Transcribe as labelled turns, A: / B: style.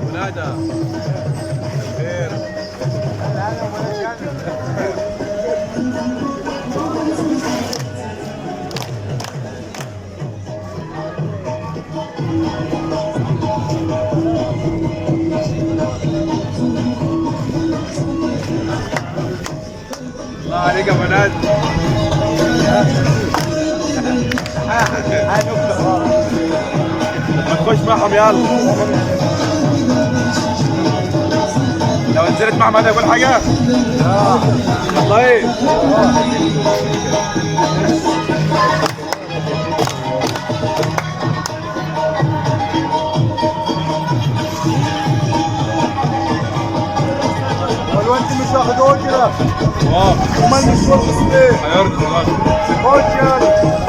A: ولادة خير. الله عليك يا بنات. ما تخش معهم يلا. لو نزلت معهم هذا يقول حاجة؟ والله.
B: ولو انت مش واخد اوجره
A: اه
B: وما نشوف اسمه
A: هيرضي دلوقتي.
B: اوجره